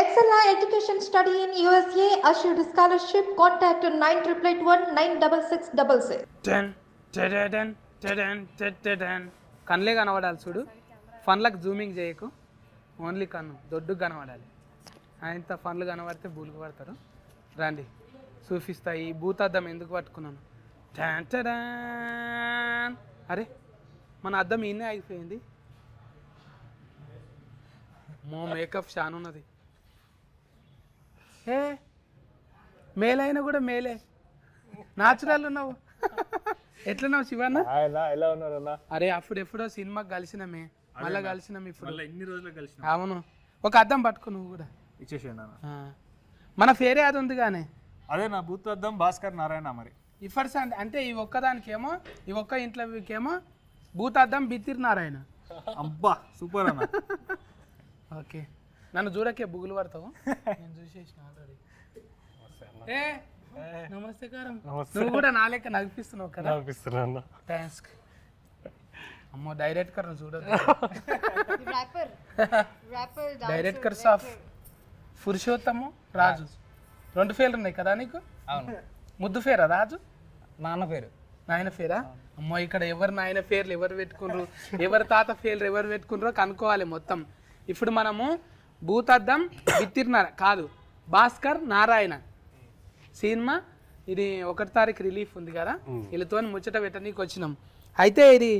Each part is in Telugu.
Excella Education Study in USA assured scholarship. Contact 9888 కన్లే కనబడాలి చూడు, ఫన్లకు జూమింగ్ చేయకు, ఓన్లీ కన్ను దొడ్డుకు కనబడాలి. ఆయనతో ఫన్లు కనబడితే బూలుకు పడతారు. రండి చూపిస్తా ఈ భూతాద్దం ఎందుకు పట్టుకున్నాను. అరే మన అద్దం ఈయనే అయిపోయింది. మో మేకప్ షాన్ ఉన్నది. ఏ మేలైనా కూడా మేలే, న్యాచురల్ ఉన్నావు. ఎట్లున్నావు శివన్న? ఎలా ఉన్నారన్నా? అరే అప్పుడు ఎప్పుడో సినిమాకి కలిసినామే, మళ్ళీ కలిసినాం ఇప్పుడు. ఇన్ని రోజులు కలిసి. అవును, ఒక అద్దం పట్టుకో నువ్వు కూడా. ఇచ్చేసాను. మన పేరే అది ఉంది కానీ అదే నా బూత్ అద్దం భాస్కర్ నారాయణ. మరి ఇఫర్స్ అంటే ఈ ఒక్కదానికేమో, ఈ ఒక్క ఇంట్లోకేమో భూతాద్దం బిత్తిరి నారాయణ. అబ్బా సూపర్ అన్న. ఓకే, నన్ను చూడకే బుగులు పడతావు, నేను చూసేసిన ఆల్రెడీ. ఏ నమస్తే కారం, నువ్వు కూడా నా లెక్క నగిపిస్తున్నావు కదా. అనిపిస్తున్నా. థ్యాంక్స్. అమ్మో డైరెక్టర్ చూడదు. డైరెక్టర్స్ ఆఫ్ పురుషోత్తము రాజు, 2 పేర్లు ఉన్నాయి కదా నీకు? అవును. ముద్దు పేరా రాజు? నాన్న పేరు. నాయన పేరా? అమ్మో ఇక్కడ ఎవరు నాయన పేర్లు ఎవరు పెట్టుకున్నారు, ఎవరి తాత పేర్లు ఎవరు పెట్టుకున్నారో కనుక్కోవాలి మొత్తం. ఇప్పుడు మనము భూతద్దం బిత్తిరినార కాదు, భాస్కర్ నారాయణ సినిమా ఇది 1వ తారీఖు రిలీఫ్ ఉంది కదా, వీళ్ళతో ముచ్చట పెట్టనీకి వచ్చినాం. అయితే ఇది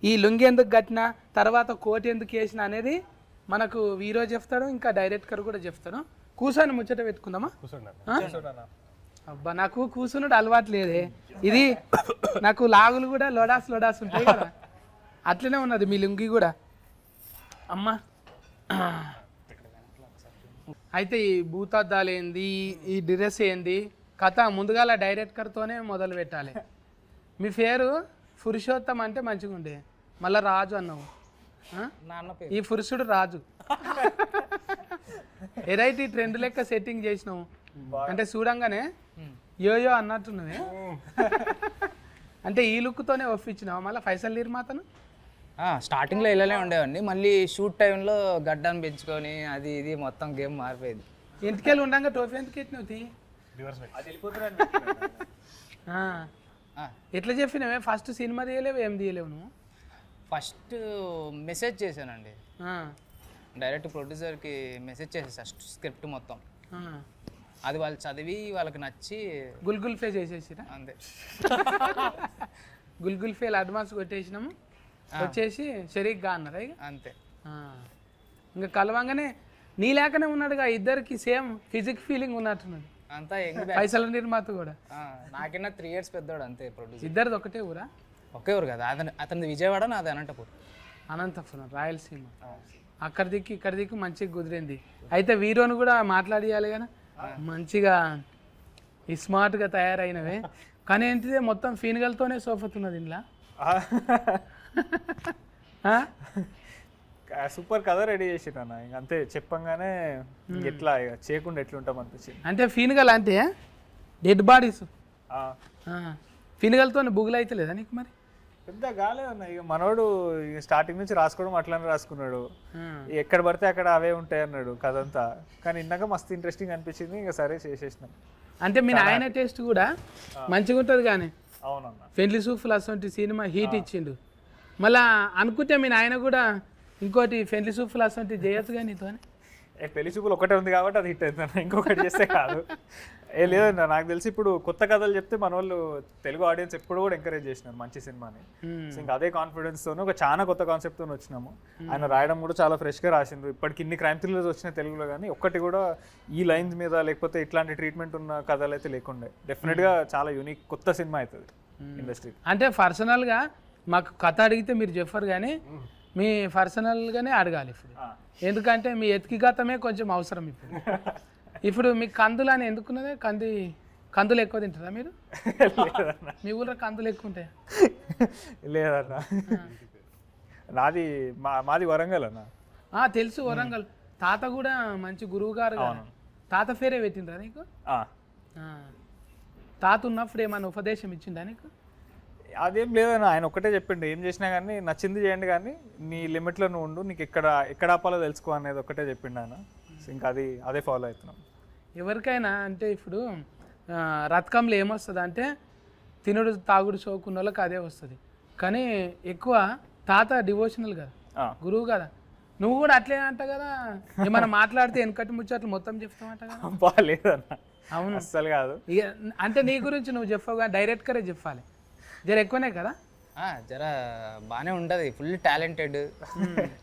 ఈ లుంగి ఎందుకు కట్టినా, తర్వాత కోట్ ఎందుకు వేసిన అనేది మనకు వీరో చెప్తాడు, ఇంకా డైరెక్టర్ కూడా చెప్తాడు. కూర్చొని ముచ్చట పెట్టుకుందామా? అబ్బా నాకు కూర్చున్నాడు అలవాటు లేదే. ఇది నాకు లాగులు కూడా లోడాస్ ఉంటాయి కదా, అట్లనే ఉన్నది మీ లుంగి కూడా. అమ్మా అయితే ఈ భూతద్దాలు ఏంది, ఈ డ్రెస్ ఏంది కథ ముందుగాల డైరెక్టర్తోనే మొదలు పెట్టాలి. మీ పేరు పురుషోత్తం అంటే మంచిగా ఉండే, మళ్ళీ రాజు అన్నావు. నాన్న పేరు. ఈ పురుషుడు రాజు. ఎరైటీ ట్రెండ్ లెక్క సెట్టింగ్ చేసినావు అంటే చూడంగానే యోయో అన్నట్టున్నది. అంటే ఈ లుక్తోనే ఒప్పించినావు మళ్ళీ ఫైసల్ నిర్మాతను? స్టార్టింగ్లో ఇలానే ఉండేవాడిని, మళ్ళీ షూట్ టైంలో గడ్డాన్ని పెంచుకొని అది ఇది మొత్తం గేమ్ మారిపోయింది. ఇంటికెళ్ళి ఉండగా టోపీ ఎందుకు ఎత్తినవు? ఎట్లా చెప్పినవే? ఫస్ట్ సినిమా తీయలేవు, ఏం తీయలేవు నువ్వు? ఫస్ట్ మెసేజ్ చేశానండి, డైరెక్ట్ ప్రొడ్యూసర్కి మెసేజ్ చేసేసా స్క్రిప్ట్ మొత్తం. అది వాళ్ళు చదివి వాళ్ళకి నచ్చి గుల్గుల్ ఫే చేసేసిరా అంతే. గుల్గుల్ ఫేలు అడ్వాన్స్ కొట్టేసినాము, వచ్చేసి షరీక్గా అన్నారా ఇక అంతే. ఇంకా కలవంగానే నీ లేకనే ఉన్నాడుగా, ఇద్దరికి సేమ్ ఫిజిక్ ఫీలింగ్ ఉన్నట్టున్నది. అంతా పైసల నిర్మాత కూడా నాకన్నా 3 years పెద్దోడు అంతే ప్రొడ్యూసర్. ఇద్దరిది ఒకటే ఊరా? ఒకే ఊరు కదా, అతనిది విజయవాడ, నాది అనంతపురం. అనంతపురం రాయలసీమ. అక్కడ దిక్కు ఇక్కడ దిక్కు మంచిగా కుదిరింది. అయితే వీరోను కూడా మాట్లాడియాలి కదా, మంచిగా స్మార్ట్గా తయారైనవే. కానీ ఏంటిదే మొత్తం ఫీనుగలతోనే సోఫతున్నది ఇంట్లో. సూపర్ కథ రెడీ చేసిరు అన్న. ఇంక అంతే చెప్పంగానే ఎట్లా చేయకుండా ఎట్లుంటాం అనిపించింది. అంటే ఫీనుగల్ అంటే డెడ్ బాడీస్, ఫీనుగలతో బుగులు అయితే లేదా నీకు? మరి పెద్ద కాలేదన్న. ఇక మనోడు స్టార్టింగ్ నుంచి రాసుకోవడం అట్లానే రాసుకున్నాడు, ఎక్కడ పడితే అక్కడ అవే ఉంటాయి అన్నాడు కథ అంతా. కానీ ఇందాక మస్తు ఇంట్రెస్టింగ్ అనిపించింది, ఇంకా సరే చేసేసినాం. అంటే మీ నాయన టేస్ట్ కూడా మంచిగా ఉంటుంది. కానీ అవునన్న, పెళ్లి సూఫ్లు అసలు సినిమా హీట్ ఇచ్చిండు. మళ్ళా అనుకుంటే మీ నాయన కూడా ఇంకోటి పెళ్లి సూఫ్లు అసలు చేయొచ్చు కానీ నీతో. పెళ్లి చూపులు ఒకటే ఉంది కాబట్టి అది హిట్ అవుతుంది, ఇంకొకటి చేస్తే కాదు. లేదన్న, నాకు తెలిసి ఇప్పుడు కొత్త కథలు చెప్తే మన వాళ్ళు తెలుగు ఆడియన్స్ ఎప్పుడు కూడా ఎంకరేజ్ చేసినారు మంచి సినిమాని. ఇంకా అదే కాన్ఫిడెన్స్ తోనే ఒక చాలా కొత్త కాన్సెప్ట్ తో వచ్చినాము. ఆయన రాయడం కూడా చాలా ఫ్రెష్ గా రాసిండ్రు. ఇప్పటికి ఇన్ని క్రైమ్ థ్రిల్లర్స్ వచ్చినాయి తెలుగులో, కానీ ఒక్కటి కూడా ఈ లైన్స్ మీద లేకపోతే ఇట్లాంటి ట్రీట్మెంట్ ఉన్న కథలు అయితే లేకుండే. డెఫినెట్ గా చాలా యూనిక్ కొత్త సినిమా అవుతుంది ఇండస్ట్రీ. అంటే పర్సనల్ గా మాకు కథ అడిగితే మీరు చెప్పరు కానీ మీ పర్సనల్ గానే అడగాలి ఇప్పుడు. ఎందుకంటే మీ ఎతికిగతమే కొంచెం అవసరం ఇప్పుడు. ఇప్పుడు మీకు కందులు అని ఎందుకున్నదే? కందులు ఎక్కువ తింటారా మీరు? మీ ఊళ్ళో కందులు ఎక్కువ ఉంటాయా? లేదన్న, మాది వరంగల్ అన్న. తెలుసు వరంగల్. తాత కూడా మంచి గురువు గారు. తాత పేరే పెట్టిండ్రా నీకు? తాత ఉన్నప్పుడు ఏమన్నా ఉపదేశం ఇచ్చిందా నీకు? అదేం లేదన్న, ఆయన ఒక్కటే చెప్పిండు, ఏం చేసినా కానీ నచ్చింది చేయండి కానీ నీ లిమిట్లో నువ్వు ఉండు, నీకు ఎక్కడ ఆపాలో తెలుసుకో అనేది ఒక్కటే చెప్పిండు ఆయన. ఇంకా అదే ఫాలో అవుతున్నాం. ఎవరికైనా అంటే ఇప్పుడు రథకంలో ఏమొస్తుంది అంటే తినుడు తాగుడు చోకున్న వాళ్ళకి అదే వస్తుంది. కానీ ఎక్కువ తాత డివోషనల్ కదా, గురువు కదా, నువ్వు కూడా అట్లే అంట కదా, ఏమైనా మాట్లాడితే వెనకటి ముచ్చట్లు మొత్తం చెప్తామంట కదా. బాగాలేదన్న, అవును అస్సలు కాదు. అంటే నీ గురించి నువ్వు చెప్పవు కానీ డైరెక్ట్గానే చెప్పాలి, జర ఎక్కువనే కదా. జర బాగానే ఉంటుంది, ఫుల్ టాలెంటెడ్.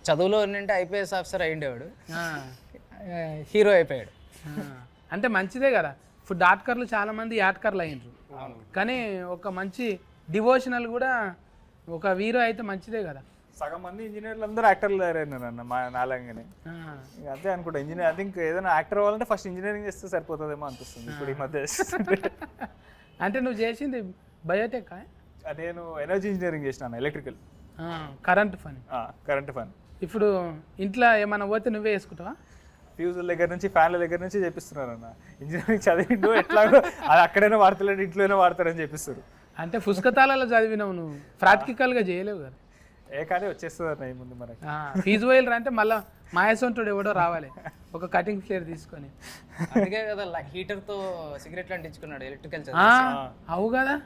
చదువులో ఏంటంటే ఐపీఎస్ ఆఫీసర్ అయ్యిండేవాడు, హీరో అయిపోయాడు. అంటే మంచిదే కదా. ఇప్పుడు డాక్టర్లు చాలా మంది యాట్కర్లు అయ్యిండ్రు, కానీ ఒక మంచి డివోషనల్ కూడా ఒక హీరో అయితే మంచిదే కదా. సగం మంది ఇంజనీర్లు అందరూ యాక్టర్లు తయారైనారు అన్న నాలంగానే. అదే అనుకుంటా, ఇంజనీర్ ఐ థింక్ ఏదైనా యాక్టర్ అవ్వాలంటే ఫస్ట్ ఇంజనీరింగ్ చేస్తే సరిపోతుందేమో అనిపిస్తుంది ఇప్పుడు ఈ మధ్య. అంటే నువ్వు చేసింది బయోటెక్? నేను ఎనర్జీ ఇంజనీరింగ్ చేసినాను, ఎలక్ట్రికల్, కరెంట్ ఫన్. ఇప్పుడు ఇంట్లో ఏమైనా పోతే నువ్వే వేసుకుంటావా? ఫ్యూజుల దగ్గర నుంచి ఫ్యాన్ల దగ్గర నుంచి చేపిస్తున్నారు అన్న. ఇంజనీరింగ్ చదివిండు ఎట్లాగో అది అక్కడైనా వాడతలేడు, ఇంట్లోనే వాడతారని చెప్పిస్తారు. అంటే పుస్తకాలలో చదివినావు నువ్వు, ప్రాక్టికల్గా చేయలేవు కదా. కానీ వచ్చేస్తుంది అన్న ఈ ముందు మనకి. ఫీజు వైలర్ అంటే మళ్ళీ మాయసొంటుడు ఎవడో రావాలి ఒక కటింగ్ ఫ్లేర్ తీసుకొని. అందుకే కదా హీటర్తో సిగరెట్లు అంటించుకున్నాడు ఎలక్ట్రికల్. అవు కదా,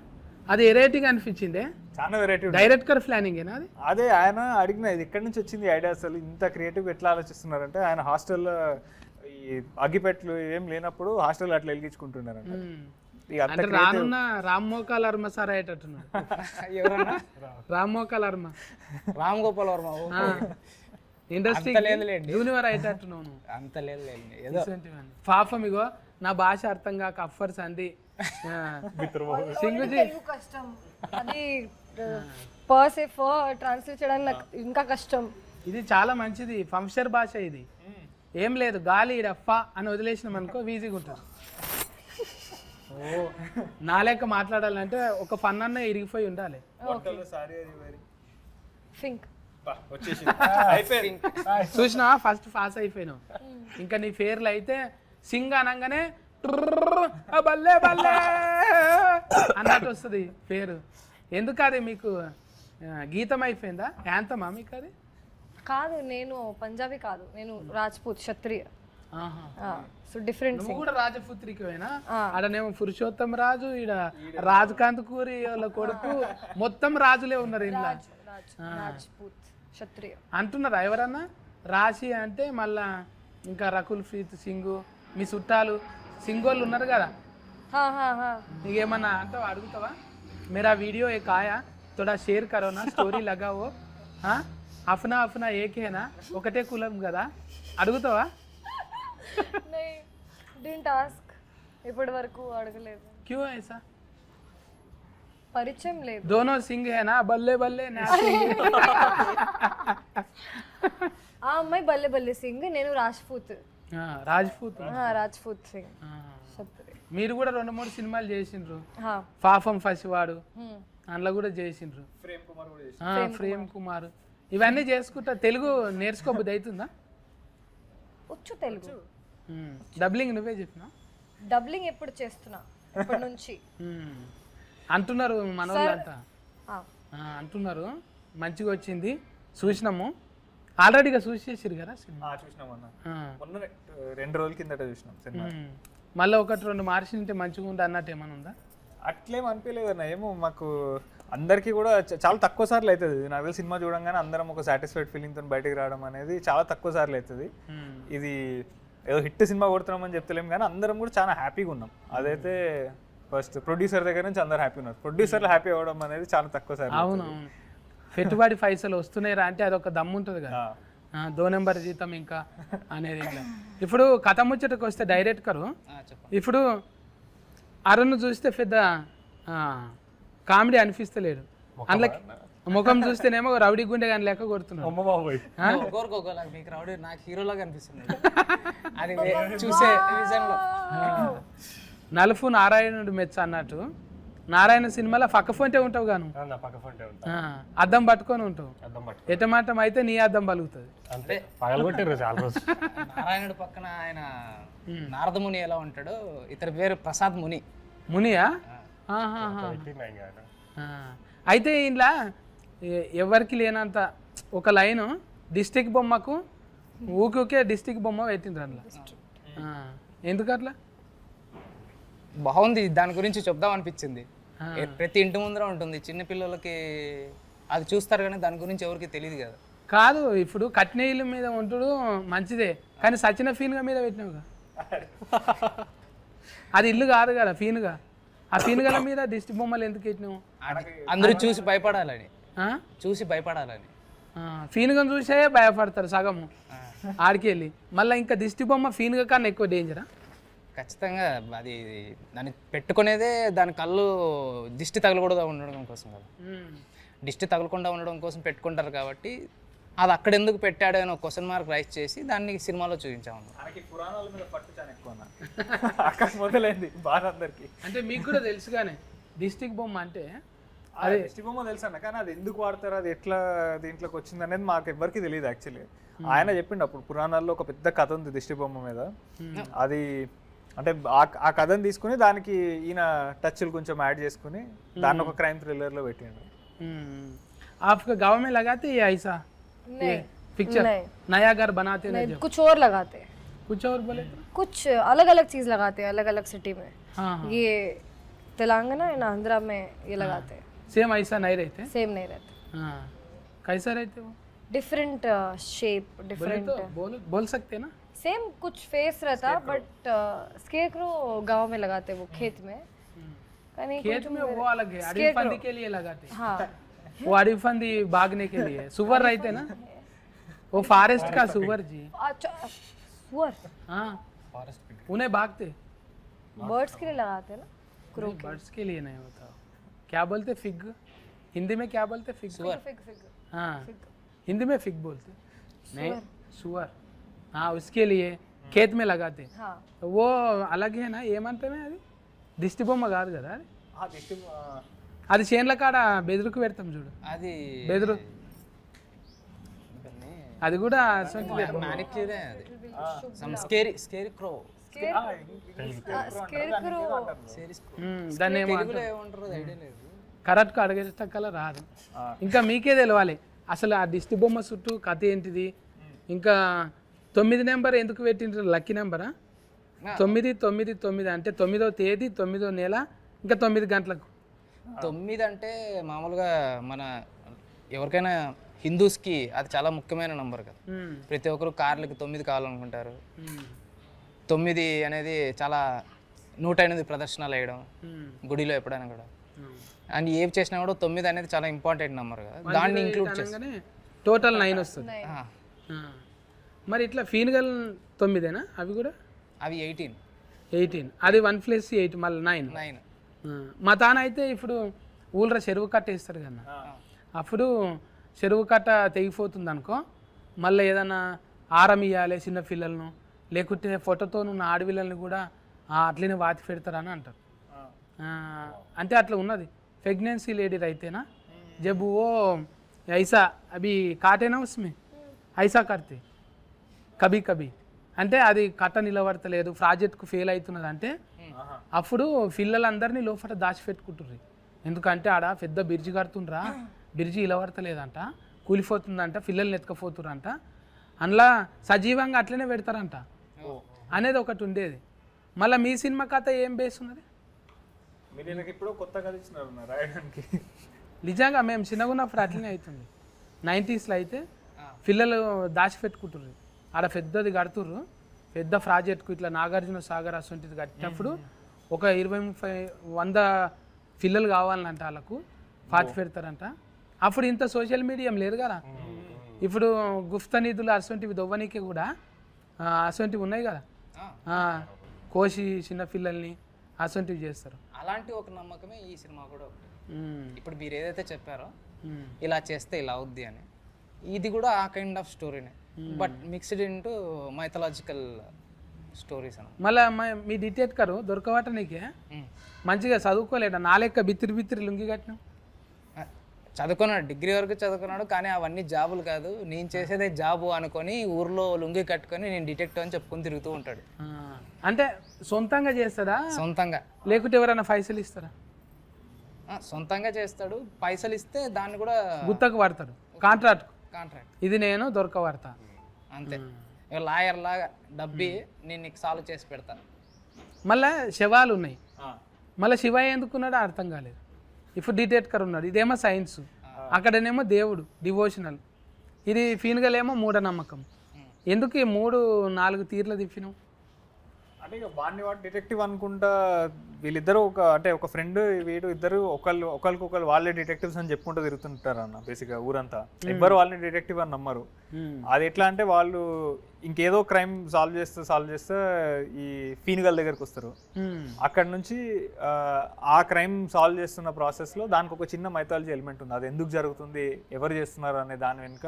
అది వెరైటీగా అనిపించింది, చాలా వెరైటీ. డైరెక్టర్ ప్లానింగ్ అది. అదే ఆయన అడిగిన, ఇది ఎక్కడి నుంచి వచ్చింది ఐడియా, అసలు ఇంత క్రియేటివ్ ఎట్లా ఆలోచిస్తున్నారంటే, ఆయన హాస్టల్లో ఈ అగ్గిపెట్లు ఏం లేనప్పుడు హాస్టల్ అట్లా వెలిగించుకుంటున్నారంట. అంటే రానున్న రామ్ మోకాల్ వర్మ సార్ అయ్యేటట్టున్నాడు. ఎవరన్నా? రామ్ మోకాల్ వర్మ, రామ్ గోపాల్ వర్మ ఇండస్ట్రీ జూనియర్ అయ్యేటట్టున్నావు నువ్వు. అంత లేదు. పాపం ఇగో నా భాష అర్థం కాక అఫర్స్ అంది సింగుజీ. కష్టం అది ట్రాన్స్లేట్ చేయడానికి నాకు ఇంకా కష్టం. ఇది చాలా మంచిది, ఫంక్షన్ భాష ఇది. ఏం లేదు, గాలి రఫా అని వదిలేసినాం అనుకో ఈజీగా ఉంటుంది. నా లెక్క మాట్లాడాలంటే ఒక ఫన్ అన్న ఇరిగిపోయి ఉండాలి. చూసినా ఫస్ట్ పాస్ అయిపోయినావు, ఇంకా నీ పేర్లు అయితే సింగ్ అనగానే బల్లే బల్లే అన్నట్టు వస్తుంది పేరు. ఎందుకు అది మీకు గీతం అయిపోయిందా, యాంతమా మీకు అది? కాదు, నేను పంజాబీ కాదు, నేను రాజ్పూత్ క్షత్రియ. So different. నువ్వు కూడా రాజపుత్రికవేనా? ఆడనేమో పురుషోత్తం రాజు, ఈడ రాజకాంత్ కూరి వాళ్ళ కొడుకు, మొత్తం రాజులే ఉన్నారు ఇలా. రాజ్పూత్ క్షత్రియ అంటున్నారా ఎవరన్నా? రాశి అంటే మళ్ళా ఇంకా రకుల్ ప్రీత్ సింగ్, మీ చుట్టాలు సింగోళ్ళు ఉన్నారు కదా, నీకేమన్నా అంటే అడుగుతావా? मेरा वीडियो एक आया, थोड़ा शेयर करो ना, స్టోరీ लगाओ. అఫ్నా అఫ్నా ఏకే నా, ఒకటే కులం కదా, అడుగుతావా? ఇప్పటి వరకు అడగలేదు. క్యూ ఐసా? పరిచయం లేదు. दोनों सिंह है ना, बल्ले बल्ले ना सिंह. ఆ అమ్మాయి బల్లె బల్లె సింగ్, నేను రాజ్పూత్. రాజ్పూత్ సింగ్. మీరు కూడా 2-3 సినిమాలు చేసిండ్రు, పాపం ఫసివాడు అందులో కూడా చేసిండ్రు, ప్రేమ్ కుమార్, ఇవన్నీ చేసుకుంటా. తెలుగు నేర్చుకోబుద్ధి అవుతుందా? వచ్చు తెలుగు. డబ్లింగ్ నువ్వే చెప్పినా? డబ్లింగ్ ఎప్పుడు చేస్తున్నా, ఇప్పటి నుంచి అంటున్నారు మన వాళ్ళంతా, అంటున్నారు మంచిగా వచ్చింది, చూసినాము ఆల్రెడీగా చూసేసారు కదా సినిమా. చూసినామన్నా, మొన్న 2 రోజుల కిందట చూసినాం సినిమా. మళ్ళీ 1-2 మార్చింటే మంచిగా ఉంది అన్నట్టు ఏమైనా ఉందా? అట్లేం అనిపించలేదు అన్న. ఏమో మాకు అందరికీ కూడా చాలా తక్కువ సార్లు అవుతుంది. నాకు తెలిసి సినిమా చూడంగానే అందరం ఒక సాటిస్ఫైడ్ ఫీలింగ్తో బయటకు రావడం అనేది చాలా తక్కువ సార్లు అవుతుంది. ఇది ఏదో హిట్ సినిమా కొడుతున్నామని చెప్తలేము కానీ అందరం కూడా చాలా హ్యాపీగా ఉన్నాం. అదైతే ఫస్ట్ ప్రొడ్యూసర్ దగ్గర నుంచి అందరు హ్యాపీ ఉన్నారు. ప్రొడ్యూసర్లు హ్యాపీ అవ్వడం అనేది చాలా తక్కువ సార్లు. అవునవును, పెట్టుబడి పైసలు వస్తున్నాయి రా అంటే అదొక దమ్ము ఉంటుంది కదా, 2 నెంబర్ జీతం ఇంకా అనేది. ఇప్పుడు కథ ముచ్చటకు వస్తే డైరెక్టర్ ఇప్పుడు అరుణ్ చూస్తే పెద్ద కామెడీ అనిపిస్తలేడు, అందులో ముఖం చూస్తేనేమో రౌడీ గుండె కానీ లెక్క కొడుతున్నాడు. మీకు రౌడీ నాకు హీరోలాగా అనిపిస్తుంది అది చూసే విజన్లో. నలుపు నారాయణుడు మెచ్చ అన్నట్టు, నారాయణ సినిమాలో పక్క ఫోంటే ఉంటావు గాను, అద్దం పట్టుకొని ఉంటావు, ఎటమాటం అయితే నీ అద్దం పలుకుతుంది. నారాయణుడు పక్కన ఆయన నారద ముని ఎలా ఉంటాడో, ఇతని పేరు ప్రసాద్ ముని. మునియా? అయితే ఇలా ఎవరికి లేనంత ఒక లైను డిస్టిక్ బొమ్మకు ఊకే డిస్టిక్ బొమ్మ పెట్టిండ్రు అందులో. ఎందుకు అట్లా? బాగుంది, దాని గురించి చెప్దాం అనిపించింది. ప్రతి ఇంటి ముందర ఉంటుంది, చిన్న పిల్లలకి అది చూస్తారు కానీ దాని గురించి ఎవరికి తెలియదు కదా. కాదు, ఇప్పుడు కట్టిన ఇల్లు మీద ఉంటుడు మంచిదే, కానీ సచిన ఫీన్గా మీద పెట్టినావుగా. అది ఇల్లు కాదు కదా ఫీన్గా. ఆ ఫీన్గల మీద దిష్టి బొమ్మలు ఎందుకు పెట్టినావు? అందరూ చూసి భయపడాలని, చూసి భయపడాలని. ఫీన్గా చూసే భయపడతారు సగము ఆడికి వెళ్ళి. మళ్ళీ ఇంకా దిష్టి బొమ్మ ఫీన్గా కన్నా ఎక్కువ డేంజరా? ఖచ్చితంగా అది దాన్ని పెట్టుకునేదే దాని కళ్ళు దిష్టి తగలకూడదు ఉండడం కోసం కదా. దిష్టి తగలకుండా ఉండడం కోసం పెట్టుకుంటారు కాబట్టి అది అక్కడ ఎందుకు పెట్టాడు అని ఒక క్వశ్చన్ మార్క్ రైజ్ చేసి దాన్ని సినిమాలో చూపించాము. పురాణాల మీద పట్టు చాలా ఎక్కువ అక్కడ మొదలైంది బాగా అందరికి. అంటే మీకు కూడా తెలుసు కానీ డిస్టిక్ బొమ్మ అంటే అదే దిష్టి బొమ్మ తెలుసు అన్న, కానీ అది ఎందుకు వాడతారు, అది ఎట్లా దీంట్లోకి వచ్చింది అనేది మాకు ఎవ్వరికి తెలియదు యాక్చువల్లీ. ఆయన చెప్పిండు అప్పుడు పురాణాల్లో ఒక పెద్ద కథ ఉంది దిష్టి బొమ్మ మీద. అది అంటే ఆ కథను తీసుకుని దానికి ఈయన టచ్లు కొంచెం యాడ్ చేసుకుని దాన్ని ఒక క్రైమ్ థ్రిల్లర్లో పెట్టిండు. आपका गाँव में लगाते ये ऐसा पिक्चर नया घर बनाते नहीं, कुछ और लगाते हैं, कुछ और बोले कुछ अलग अलग चीज लगाते हैं अलग अलग सिटी में. हाँ ये तेलंगाना एंड आंध्रा में ये लगाते हैं. सेम ऐसा नहीं रहते? सेम नहीं रहते. हाँ, कैसा रहते वो? Different shape different. बोल सकते ना? सेम कुछ फेस रहता बट स्केरक्रो गांव में लगाते वो खेत में. खेत में वो अलग है, अड़ीफंदी के लिए लगाते. हाँ वो अड़ीफंदी भागने के लिए. सुअर रहते ना, वो फॉरेस्ट का सुअर जी. सुअर हाँ, उन्हें भागते. बर्ड्स के लिए लगाते हैं ना. बर्ड्स के लिए नहीं होता. क्या बोलते? फिग. हिंदी में क्या बोलते? फिग. Fig fig. हाँ, हिंदी में फिग बोलते. नहीं, सुअर. हाँ, उसके लिए खेत में लगाते. हाँ वो अलग है ना. ఏమంటే అది దిష్టి బొమ్మ కాదు కదా అది. అది చేన్ల కాడ బెదురుకు పెడతాం చూడు, అది బెదురు. అది కూడా మ్యానిక్యూరే, అది సమ్ స్కేరీ క్రో. स्केरक्रो దాన్ని తెలుగులో ఏమంటారో ఐడియా లేదు. కరెక్ట్గా అడిగేటక్కల రాదు. ఇంకా మీకే తెలవాలి అసలు ఆ దిష్టి బొమ్మ చుట్టూ కథ ఏంటిది. ఇంకా 9 నెంబర్ ఎందుకు పెట్టిండ్రు? లక్కీ నెంబరా? 999 అంటే 9వ తేదీ 9వ నెల ఇంకా 9 గంటలకు. 9 అంటే మామూలుగా మన ఎవరికైనా హిందూస్కి అది చాలా ముఖ్యమైన నంబర్ కదా. ప్రతి ఒక్కరు కార్లకి 9 కావాలనుకుంటారు. 9 అనేది చాలా 108 ప్రదర్శనలు వేయడం గుడిలో ఎప్పుడైనా కూడా. అండ్ ఏం చేసినా కూడా 9 అనేది చాలా ఇంపార్టెంట్ నెంబర్ కదా, దాన్ని ఇంక్లూడ్ చేసి టోటల్ 9 వస్తుంది. మరి ఇట్లా ఫీన్గల్ 9ఏనా? అవి కూడా అవి 18. అది 1+8 మళ్ళీ 9. మా తాన అయితే ఇప్పుడు ఊళ్ళో చెరువు కట్ట వేస్తారు కదా, అప్పుడు చెరువు కట్ట తెగిపోతుంది అనుకో, మళ్ళీ ఏదైనా ఆరం ఇవ్వాలి చిన్న పిల్లలను, లేకుంటే ఫోటోతో ఉన్న ఆడపిల్లల్ని కూడా అట్లనే వాతి పెడతారని అంటారు. అంటే అట్లా ఉన్నది. प्रेगनेंसी लेडी रहते ना, जब वो ऐसा अभी काटे ना उसमें ऐसा करते కభీ కభీ అంటే అది కట్ట నిలబడతలేదు, ప్రాజెక్ట్కు ఫెయిల్ అవుతున్నది అంటే అప్పుడు పిల్లలందరినీ లోపల దాచిపెట్టుకుంటుర్రు. ఎందుకంటే ఆడ పెద్ద బ్రిడ్జి కడుతుండ్రా, బ్రిడ్జి నిలబడతలేదంట, కూలిపోతుందంట, పిల్లల్ని ఎత్తుకపోతుర్రంట, అందులో సజీవంగా అట్లనే పెడతారంట అనేది ఒకటి ఉండేది. మళ్ళీ మీ సినిమా కథ ఏం బేస్ ఉన్నది? నిజంగా మేము చిన్నగా ఉన్నప్పుడు అట్లనే అవుతుంది. 90sలో అయితే పిల్లలు దాచిపెట్టుకుంటుర్రు, ఆడ పెద్దది కడుతుర్రు, పెద్ద ప్రాజెక్ట్కు ఇట్లా నాగార్జున సాగర్ అసొంటిది కట్టినప్పుడు ఒక 20-30-100 పిల్లలు కావాలంట, వాళ్ళకు పాతి పెడతారంట. అప్పుడు ఇంత సోషల్ మీడియా లేదు కదా. ఇప్పుడు గుప్త నిధులు అసొంటివి దొవ్వనీకి కూడా అసొంటివి ఉన్నాయి కదా, కోసి చిన్నపిల్లల్ని అసొంటివి చేస్తారు. అలాంటి ఒక నమ్మకమే ఈ సినిమా కూడా ఒకటి. ఇప్పుడు మీరు ఏదైతే చెప్పారో ఇలా చేస్తే ఇలా అవుద్ది అని, ఇది కూడా ఆ కైండ్ ఆఫ్ స్టోరీనే, but mixed into mythological stories అన్న. మళ్ళీ మీ డిటెక్టర్ దొరకవట నీకే మంచిగా చదువుకోలేట, నా లెక్క బిత్తిరి లుంగి కట్టినావు. చదువుకున్నాడు, డిగ్రీ వరకు చదువుకున్నాడు, కానీ అవన్నీ జాబులు కాదు, నేను చేసేదే జాబు అనుకొని ఊర్లో లుంగి కట్టుకొని నేను డిటెక్టివ్ అని చెప్పుకొని తిరుగుతూ ఉంటాడు. అంటే సొంతంగా చేస్తాడా? సొంతంగా. లేకుంటే ఎవరైనా పైసలు ఇస్తారా? సొంతంగా చేస్తాడు, పైసలు ఇస్తే దాన్ని కూడా గుత్తకు పడతాడు, కాంట్రాక్ట్. కాంట్రాక్ట్ ఇది నేను దొరకబడతా అంతే. ఇక లాయర్ లాగా డబ్బి నేను నీకు సాల్వ్ చేసి పెడతా. మళ్ళీ శవాలు ఉన్నాయి, మళ్ళీ శివ ఎందుకున్నాడో అర్థం కాలేదు. ఇప్పుడు డిటెక్టర్ ఉన్నాడు, ఇదేమో సైన్స్, అక్కడనేమో దేవుడు డివోషనల్, ఇది ఫీన్గలేమో మూఢనమ్మకం. ఎందుకు ఈ 3-4 తీర్ల తిప్పినావు? అంటే ఇక వాడిని వాడు డిటెక్టివ్ అనుకుంటా వీళ్ళిద్దరు ఒక ఫ్రెండ్ వీడు ఇద్దరు ఒకరికొకరు వాళ్ళే డిటెక్టివ్స్ అని చెప్పుకుంటూ తిరుగుతుంటారు అన్న బేసిక్గా ఊరంతా. ఎవ్వరు వాళ్ళని డిటెక్టివ్ అని నమ్మరు. అది ఎట్లా అంటే వాళ్ళు ఇంకేదో క్రైమ్ సాల్వ్ చేస్తే ఈ ఫీనిగల్ దగ్గరికి వస్తారు. అక్కడ నుంచి ఆ క్రైమ్ సాల్వ్ చేస్తున్న ప్రాసెస్లో దానికి ఒక చిన్న మైథాలజీ ఎలిమెంట్ ఉంది. అది ఎందుకు జరుగుతుంది, ఎవరు చేస్తున్నారు అనే దాని వెనుక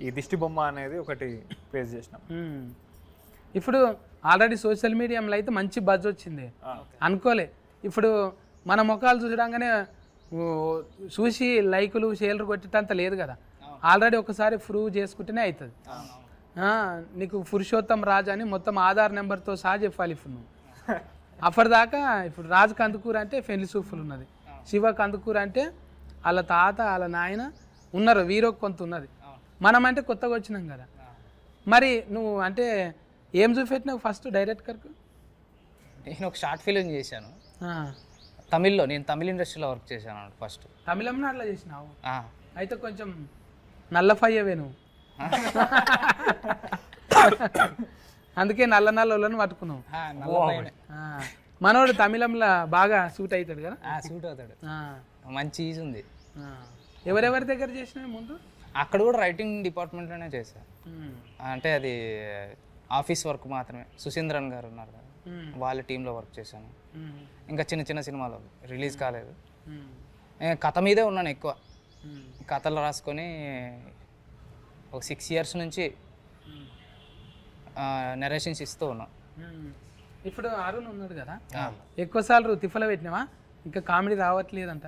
ఈ దిష్టి బొమ్మ అనేది ఒకటి ఫేస్ చేసినాం. ఇప్పుడు ఆల్రెడీ సోషల్ మీడియాలో అయితే మంచి బజ్ వచ్చింది అనుకోలే. ఇప్పుడు మన ముఖాలు చూసడంగానే చూసి లైకులు షేర్లు కొట్టేటంత లేదు కదా. ఆల్రెడీ ఒకసారి ప్రూవ్ చేసుకుంటేనే అవుతుంది. నీకు పురుషోత్తం రాజు అని మొత్తం ఆధార్ నెంబర్తో సహా చెప్పాలి. ఇప్పుడు నువ్వు అప్పటిదాకా ఇప్పుడు రాజు కందుకూరు అంటే ఫెన్లి సూఫులు ఉన్నది, శివ కందుకూరు అంటే వాళ్ళ తాత వాళ్ళ నాయన ఉన్నారు, వీరో కొంత ఉన్నది. మనం అంటే కొత్తగా వచ్చినాం కదా. మరి నువ్వు అంటే ఏం చూపెట్టినావు ఫస్ట్ డైరెక్టర్కు? నేను ఒక షార్ట్ ఫిలిం చేశాను తమిళ్లో. నేను తమిళ ఇండస్ట్రీలో వర్క్ చేశాను ఫస్ట్. తమిళంలో అట్లా చేసినావు? అయితే కొంచెం నల్లఫయ్యవే నువ్వు. అందుకే నల్ల వాళ్ళని పట్టుకున్నావు. మనోడు తమిళంలో బాగా సూట్ అవుతాడు కదా. సూట్ అవుతాడు, మంచి ఈజ్ ఉంది. ఎవరెవరి దగ్గర చేసినావు ముందు? అక్కడ కూడా రైటింగ్ డిపార్ట్మెంట్లోనే చేశాను. అంటే అది ఆఫీస్ వర్క్ మాత్రమే. సుశీంద్రన్ గారు ఉన్నారు కదా, వాళ్ళ టీంలో వర్క్ చేశాను. ఇంకా చిన్న చిన్న సినిమాలు రిలీజ్ కాలేదు. కథ మీదే ఉన్నాను ఎక్కువ. కథలు రాసుకొని ఒక 6 years నుంచి నెరేషన్స్ ఇస్తూ ఉన్నా. ఇప్పుడు అరుణ్ ఉన్నాడు కదా, ఎక్కువసార్లు తిప్పలు పెట్టినావా? ఇంకా కామెడీ రావట్లేదు అంట.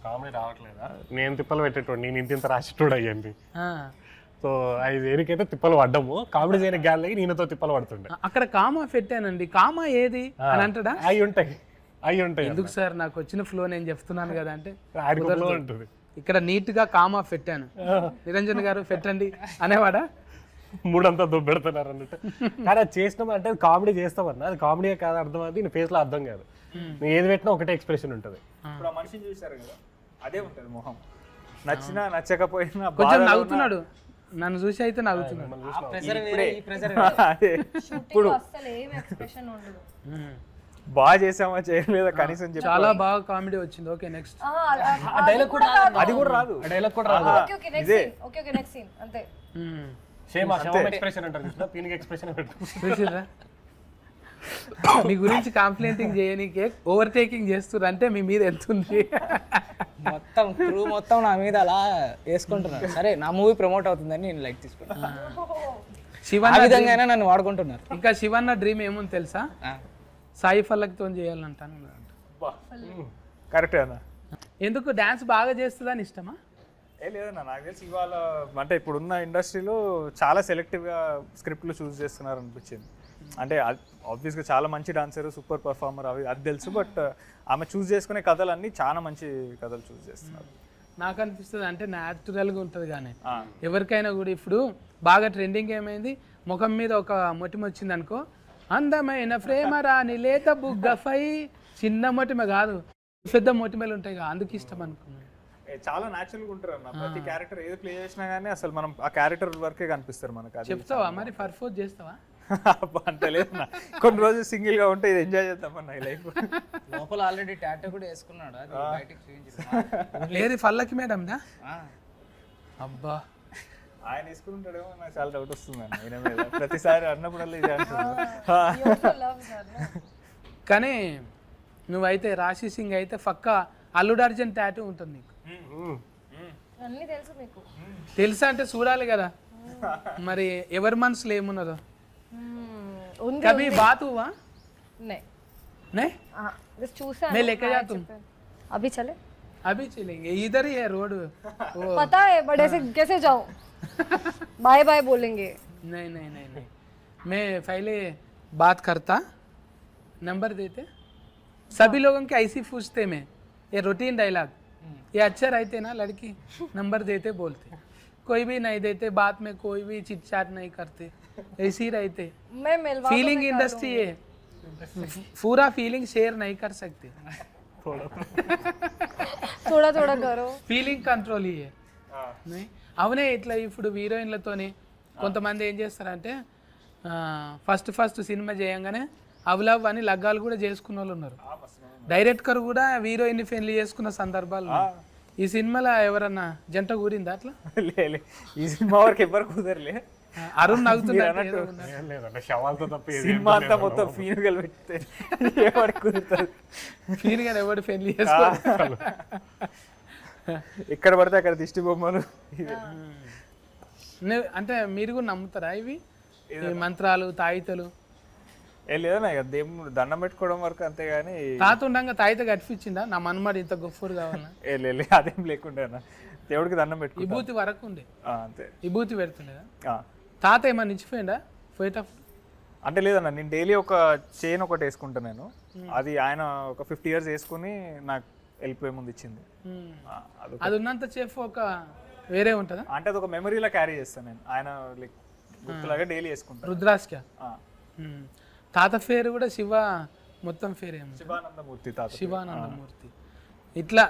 కామెడీ రావట్లేదా? నేను తిప్పలు పెట్టేటోడు, నేను ఇంత తిరగటోడు అయ్యింది. సో 5 ఏరికైతే తిప్పలు పడ్డాము, కామెడీ చేయని గ్యాలకి నేనతో తిప్పలు పడుతుండే. అక్కడ కామా పెట్టానండి, కామా ఏది అని అంటాడా? అవి ఉంటాయి. ఎందుకు సార్, నాకు వచ్చిన ఫ్లో నేను చెప్తున్నాను కదా అంటే ఉంటుంది. ఇక్కడ నీట్ గా కామా పెట్టాను, నిరంజన్ గారు పెట్టండి అనేవాడా? 3 అంతా దుబ్బెడుతున్నారు అన్నట్టు. కానీ అది చేసినాం అంటే అది కామెడీ చేస్తామన్నా, అది కామెడీ కాదు, అర్థం అది నీ ఫేస్ లో అర్థం కాదు. నువ్వు ఏది పెట్టినా ఒకటే ఎక్స్ప్రెషన్ ఉంటుంది. ఇప్పుడు ఆ మనిషిని చూసారు కదా, అదే ఉంటుంది మొహం. నచ్చినా నచ్చకపోయినా కొంచెం నవ్వుతున్నాడు, నన్ను చూసి అయితే నవ్వుతున్నాడు. ఇప్పుడు అసలు ఏం ఎక్స్ప్రెషన్ ఉండదు. బాగా చేసామా చేయలేదా కనీసం చెప్పి చాలా బాగా కామెడీ వచ్చింది. Okay next. డైలాగ్ కూడా అది కూడా రాదు, డైలాగ్ కూడా రాదు. ఓకే నెక్స్ట్ సీన్ అంతే. సేమ్ ఎక్స్ప్రెషన్ అంటారు, పీనిక్ ఎక్స్ప్రెషన్ చూసిరా, మీ గురించి కంప్లైంటింగ్ చేయనీకే ఓవర్టేకింగ్ చేస్తున్నారు అంటే మీ మీద ఎంత ఉంది. మొత్తం క్రూ మొత్తం నా మీద అలా వేసుకుంటున్నారు. సరే నా మూవీ ప్రమోట్ అవుతుందని నేను లైక్ తీసుకుంటాను. శివన్న విధంగా నన్ను వాడుకుంటున్నారు. ఇంకా శివన్న డ్రీమ్ ఏముంది తెలుసా? సాయి ఫల్లకితో చేయాలంటాను. కరెక్టే అన్న. ఎందుకు డాన్స్ బాగా చేస్తుందని ఇష్టమా? లేదన్నా, నాకు తెలిసి ఇవాళ అంటే ఇప్పుడున్న ఇండస్ట్రీలో చాలా సెలెక్టివ్గా స్క్రిప్ట్లు చూస్ చేస్తున్నారు అనిపించింది. అంటే ఆబ్వియస్గా చాలా మంచి డాన్సర్, సూపర్ పర్ఫార్మర్ అది తెలుసు. బట్ ఆమె చూస్ చేసుకునే కథలన్నీ చాలా మంచి కథలు చూస్ చేస్తున్నారు. నాకు అనిపిస్తుంది అంటే న్యాచురల్గా ఉంటుంది. కానీ ఎవరికైనా కూడా ఇప్పుడు బాగా ట్రెండింగ్ ఏమైంది, ముఖం మీద ఒక మొటిమ వచ్చింది అనుకో, అందమైన ప్రేమ రాని లేత బుగ్గఫై, చిన్న మొటిమ కాదు పెద్ద మొటిమలు ఉంటాయి కదా, అందుకు ఇష్టం అనుకున్నాను. చాలా న్యాచురల్గా ఉంటారు అన్న. ప్రతి క్యారెక్టర్ ఏది ప్లే చేసినా కానీ అసలు మనం ఆ క్యారెక్టర్ వరకే కనిపిస్తారు మనకు. చెప్తావా మరి, పర్ఫోజ్ చేస్తావా? అంత లేదన్నా, కొన్ని రోజులు సింగిల్ గా ఉంటే ఇది ఎంజాయ్ చేద్దామన్నా ఈ లైఫ్. లోపల ఆల్రెడీ టాటూ కూడా వేసుకున్నాడు, అది బయటికి చూపించారు. లేదు పల్లకి మేడం దా. అబ్బా ఆయన వేసుకుంటాడేమో, నాకు చాలా డౌట్ వస్తుంది అన్న ఆయన మీద. ప్రతిసారి అన్నప్పుడల్లా ఇది అంటున్నాను. కానీ నువ్వైతే రాశి సింగ్ అయితే పక్కా అల్లుడు అర్జున్ టాటూ ఉంటుంది నీకు. అన్నీ తెలుసు మీకు. తెలుసా అంటే చూడాలి కదా మరి ఎవరి మనసులో ఏమున్నదో. कभी बात हुआ? नहीं नहीं, बस चूसा मैं लेके जा तुम. अभी चले? अभी चलेंगे, इधर ही है रोड. पता है बट ऐसे कैसे जाऊं? बाय बाय बोलेंगे. नहीं नहीं नहीं नहीं, मैं पहले बात करता, नंबर देते. सभी लोगों के ऐसी पूछते मैं ये रूटीन डायलॉग ये अच्छा रहते ना लड़की नंबर देते बोलते कोई भी नहीं देते बात में कोई भी चिट चाट नहीं करते ऐसे ही रहते मैं मिलवा फीलिंग इंडस्ट्री है पूरा फीलिंग शेयर नहीं कर सकते थोड़ा थोड़ा करो ఫీలింగ్ కంట్రోల్ ఇయ్యే అవునే ఇట్లా ఇప్పుడు హీరోయిన్లతోని కొంతమంది ఏం చేస్తారంటే ఫస్ట్ సినిమా చేయంగానే అవలవ్ అని లగ్గాలు కూడా చేసుకున్న వాళ్ళు ఉన్నారు డైరెక్టర్ కూడా హీరోయిన్ పెళ్లి చేసుకున్న సందర్భాలు ఉన్నాయి. ఈ సినిమాలో ఎవరన్నా జంట కూరిందా అట్లా లే ఈ సినిమా వరకు ఎవరు కుదరలే. అరుణ్ నవ్వుతున్నాడు ఏం లేదన్న శవాలతో తప్ప ఏది సినిమా అంతా మొత్తం ఫీనుగలు పెడితే ఎవరికి కుదురుతుంది? ఫీల్ గారు ఎవరు పెళ్లి చేసుకోవాలి ఎక్కడ పడితే అక్కడ దిష్టి బొమ్మలు. అంటే మీరు కూడా నమ్ముతారా ఇవి ఈ మంత్రాలు తాయితలు లేదన్నా ఇక దేవుడు దండం పెట్టుకోవడం వరకు అంతేగాని తాత ఉండగా తాయిత కట్టించిందా నా మనమాడు ఇంత గొప్పరు కావాలన్నా లే అదేం లేకుండా దేవుడికి దండం పెట్టుకో విభూతి వరకు ఉండే అంతే. విభూతి పెడుతుండేదా తాత ఏమన్నా ఇచ్చిపోయిందా పోయేటప్పుడు అంటే లేదన్నా నేను డైలీ ఒక చైన్ ఒకటి వేసుకుంటా నేను. అది ఆయన ఒక 50 years వేసుకుని నాకు వెళ్ళిపోయే ముందు ఇచ్చింది. అది ఉన్నంత సేపు ఒక వేరే ఉంటుందా అంటే అది ఒక మెమరీలా క్యారీ చేస్తాను నేను. ఆయన లైక్ గుర్తులాగా డైలీ వేసుకుంటాను. రుద్రాస్క తాత పేరు కూడా శివ మొత్తం పేరు ఏమో శివానందమూర్తి తాత. శివానందమూర్తి. ఇట్లా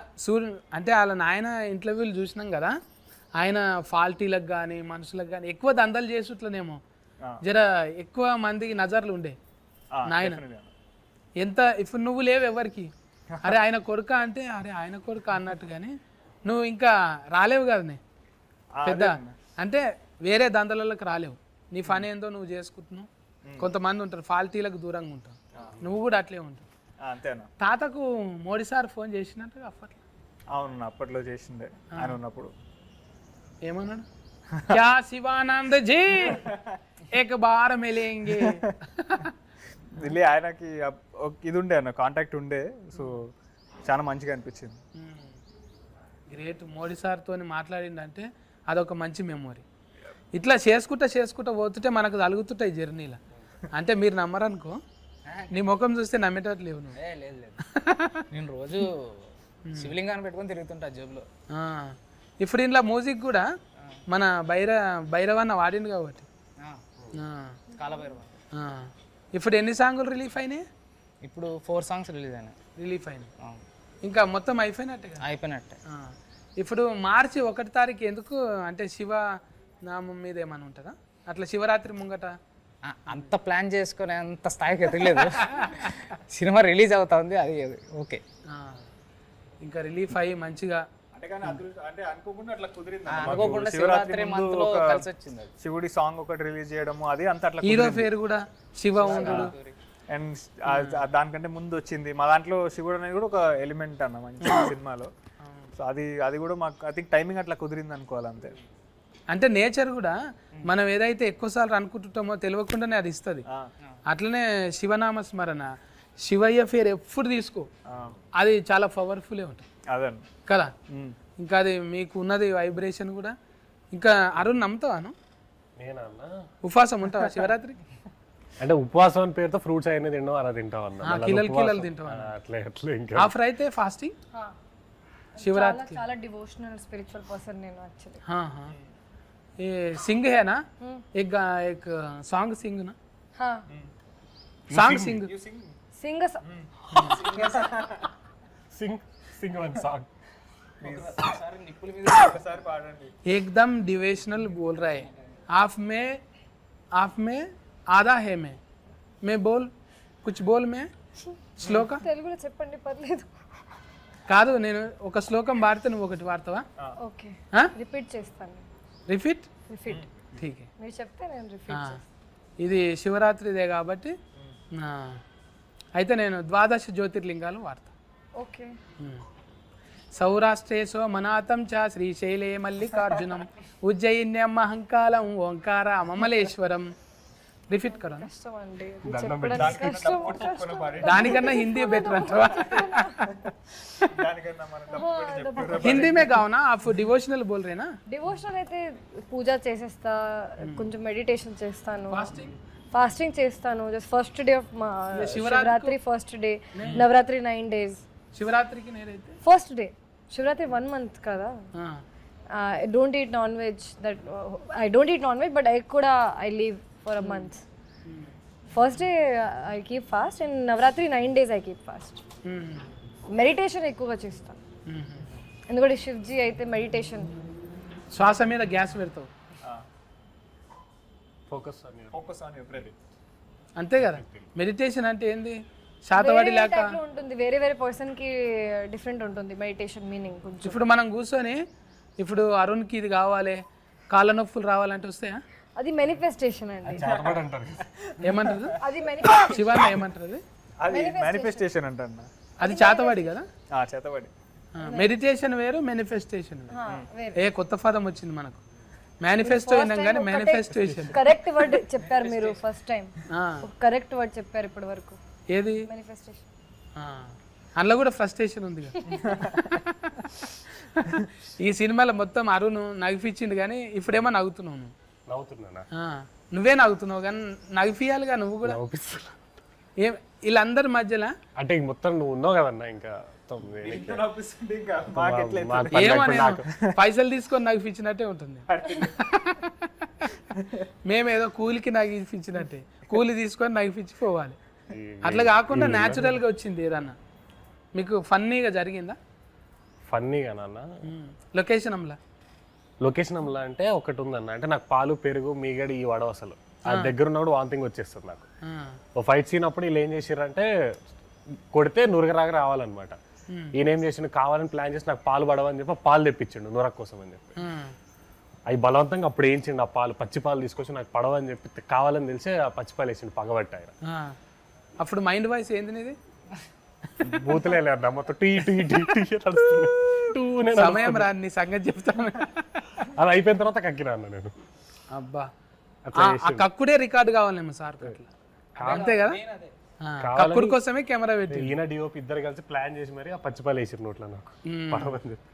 అంటే వాళ్ళ నాయన ఇంటర్వ్యూలు చూసినాం కదా ఆయన ఫాల్టీలకు కానీ మనుషులకు కానీ ఎక్కువ దందలు చేసుట్లనేమో జర ఎక్కువ మందికి నజర్లు ఉండే నాయన. ఎంత ఇప్పుడు నువ్వు లేవు ఎవరికి అరే ఆయన కొడుక అంటే అరే ఆయన కొడుక అన్నట్టు కానీ నువ్వు ఇంకా రాలేవు కదనే పెద్ద అంటే వేరే దందలకి రాలేవు. నీ పని ఏందో నువ్వు చేసుకుంటున్నావు. కొంతమంది ఉంటారు ఫాల్టీలకు దూరంగా ఉంటావు. నువ్వు కూడా అట్లే ఉంటావు. అంతేనా? తాతకు మోడీ సార్ ఫోన్ చేసినట్టు అప్పట్లో. అవును అప్పట్లో చేసిండే ఆయన ఉన్నప్పుడు. ఏమన్నాడు? క్యా శివానంద్ జీ ఏక బార్ మిలేంగే. ఆయనకి ఇది ఉండే అన్న కాంటాక్ట్ ఉండే. సో చాలా మంచిగా అనిపించింది. గ్రేట్. మోడీ సార్తో మాట్లాడిందంటే అదొక మంచి మెమొరీ. ఇట్లా చేసుకుంటా పోతుంటే మనకు తలుగుతుంటాయి జర్నీలో. అంటే మీరు నమ్మరనుకో నీ ముఖం చూస్తే నమ్మేటట్లేవు నువ్వు. లేదు లేదు నేను రోజు శివలింగాన్ని పెట్టుకొని తిరుగుతుంటా జేబులో. ఇప్పుడు ఇంట్లో మ్యూజిక్ కూడా మన భైరవన్న వాడింది కాబట్టి. కాలభైరవ. ఇప్పుడు ఎన్ని సాంగులు రిలీఫ్ అయినాయి? ఇప్పుడు 4 songs రిలీజ్ అయినాయి. ఇంకా మొత్తం అయిపోయినట్టే కదా? అయిపోయినట్టే. ఇప్పుడు మార్చి 1వ తారీఖు ఎందుకు అంటే శివ నామం మీద ఏమైనా ఉంటుందా అట్లా శివరాత్రి ముంగట? అంత ప్లాన్ చేసుకునే అంత స్థాయికి ఎదగలేదు. సినిమా రిలీజ్ అవుతా ఉంది అది ఓకే. ఇంకా రిలీఫ్ అయ్యి మంచిగా అనుకోకుండా శివరాత్రి మంత్ లో కలిసి వచ్చింది. శివుడి సాంగ్ ఒకటి రిలీజ్ చేయడము అది అంత అట్లా. హీరో పేరు కూడా శివ ఉండు. అండ్ దానికంటే ముందు వచ్చింది మా దాంట్లో శివుడు అనేది కూడా ఒక ఎలిమెంట్ అన్న మంచి సినిమాలో. సో అది కూడా మాకు ఐ థింక్ టైమింగ్ అట్లా కుదిరింది అనుకోవాలి అంతే. అంటే నేచర్ కూడా మనం ఏదైతే ఎక్కువసార్లు అనుకుంటుంటామో తెలియకుండానే అది ఇస్తుంది. అట్లనే శివనామ స్మరణ శివయ్య పేరు ఎప్పుడు తీసుకో అది చాలా పవర్ఫుల్ ఉంటుంది అదే కదా. ఇంకా అది మీకు ఉన్నది వైబ్రేషన్ కూడా. ఇంకా అరుణ్ నమ్ముతావాను? ఉపవాసం ఉంటావా శివరాత్రికి? అంటే ఉపవాసం అని పేరుతో ఫ్రూట్స్ అయినా తింటాం అలా తింటాం అన్న. కిలలు తింటావా? అట్లా ఇంకా ఆఫర్ అయితే ఫాస్టింగ్ शिवरात्रि చాలా డివోషనల్ స్పిరిచువల్ పర్సన్ నేను యాక్చువల్లీ. हाँ हाँ ये सिंग है ना एक सॉन्ग सिंग ना हाँ सॉन्ग सिंग సింగ్ సింగ్ వన్ సాంగ్ एकदम डिवोशनल बोल रहा है. आप में आधा है मैं बोल कुछ बोल मैं శ్లోక తెలుగులో చెప్పండి పర్లేదు. కాదు నేను ఒక శ్లోకం వాడితే నువ్వు ఒకటి వాడతావా? ఓకే రిపీట్ చేస్తాను. రిపీట్ ఠీక్ హై. మీరు చెప్తే నేను రిపీట్ చేస్తాను. ఇది శివరాత్రిదే కాబట్టి అయితే నేను 12 జ్యోతిర్లింగాలు వాడతా. ఓకే. సౌరాష్ట్రేశో మనాతం చ శ్రీశైలే మల్లికార్జునం ఉజ్జయిన్యం మహంకాళం ఓంకార మమలేశ్వరం. రిపీట్ కరో. కష్టం అండి చెప్పడానికి కష్టం. దానికన్నా హిందీ బెటర్ అంటావా? हिंदी में गाओ ना आप डिवोशनल बोल रहे ना. డివోషనల్ అయితే పూజ చేసేస్తా, కొంచెం మెడిటేషన్ చేస్తాను, ఫాస్టింగ్ చేస్తాను. Just first day of Shivaratri first day, Navaratri 9 days. శివరాత్రికి నేనైతే ఫస్ట్ డే శివరాత్రి 1 month కదా. I don't eat non-veg. I don't eat non-veg, but I leave for a month. First day I keep fast, and Navratri 9 days I keep fast. Meditation ఎక్కువగా చేస్తాను, ఎందుకంటే శివ్జీ అయితే మెడిటేషన్. శ్వాస మీద గ్యాస్ పెడతావు, ఫోకస్ ఆన్ యువర్ బ్రీతింగ్. అంతే కదా. మెడిటేషన్ అంటే ఏంది? శాతవాడి లేక ఉంటుంది, వేరే వేరే పర్సన్ కి డిఫరెంట్ ఉంటుంది మెడిటేషన్ మీనింగ్. ఇప్పుడు మనం కూర్చొని ఇప్పుడు అరుణ్కి ఇది కావాలి, కాళ్ళ నొప్పులు రావాలంటే వస్తాయా? అది మేనిఫెస్టేషన్ అండి. ఏమంటారు అది శివాన్న ఏమంటారు? అది మేనిఫెస్టేషన్ అంటన్నా. అది చేతవాడి కదా. చేతవాడి. మెడిటేషన్ వేరు, మేనిఫెస్టేషన్ వేరు. ఏ కొత్త పదం వచ్చింది మనకు. మేనిఫెస్టో విన్నాం కానీ మేనిఫెస్టేషన్ కరెక్ట్ వర్డ్ చెప్పారు మీరు ఫస్ట్ టైం. కరెక్ట్ వర్డ్ చెప్పారు ఇప్పటి వరకు. ఏది? మేనిఫెస్టేషన్. అందులో కూడా ఫ్రస్ట్రేషన్ ఉంది కదా. ఈ సినిమాలో మొత్తం అరుణ్ నగిపించింది కానీ ఇప్పుడేమో నవ్వుతున్నావు నువ్వు. నువ్వే నవ్వుతున్నావు కానీ నగిపియాలిగా నువ్వు కూడా. ఏం వీళ్ళందరి మధ్యలో అంటే మొత్తం నువ్వు ఉన్నావు కదన్నా, ఇంకా పైసలు తీసుకొని నగిపించినట్టే ఉంటుంది. మేమేదో కూలికి నగిపించినట్టే, కూలి తీసుకొని నగిపించి పోవాలి. అట్లా కాకుండా న్యాచురల్ గా వచ్చింది ఏదన్నా మీకు ఫన్నీగా జరిగిందా? ఫన్నీగా నాన్న లొకేషన్ అమ్లా అంటే ఒకటి ఉందన్న. అంటే నాకు పాలు పెరుగు మీగడి ఈ వడ అసలు ఆ దగ్గర ఉన్నప్పుడు వాంతింగ్ వచ్చేస్తుంది నాకు. ఓ ఫైట్ సీన్ అప్పుడు వీళ్ళు ఏం చేసిర్రంటే కొడితే నురగరాగా రావాలన్నమాట. ఈయన ఏం చేసిండు, కావాలని ప్లాన్ చేసి నాకు పాలు పడవని చెప్పి పాలు తెప్పించిండు నురగ కోసం అని చెప్పి. అవి బలవంతంగా అప్పుడు వేయించిండు ఆ పాలు, పచ్చి పాలు తీసుకొచ్చి నాకు పడవని చెప్పి కావాలని తెలిసి ఆ పచ్చి పాలు వేసిండు పగబట్టి ఆయన. అప్పుడు మైండ్ వాయిస్ ఏంది నీది? బూతులే లేదు మొత్తం టీ టీ టీ టీ సమయం రాని నీ సంగతి చెప్తాను. అది అయిపోయిన తర్వాత కక్కినా అన్న నేను. అబ్బా ఆ కక్కుడే రికార్డు కావాలేమో సార్ అట్లా, అంతే కదా. కక్కుడు కోసమే కెమెరా పెట్టి ఈయన డిఓపి ఇద్దరు కలిసి ప్లాన్ చేసి మరి ఆ పచ్చిపాలు వేసారు నోట్లో నాకు పడవని చెప్పి.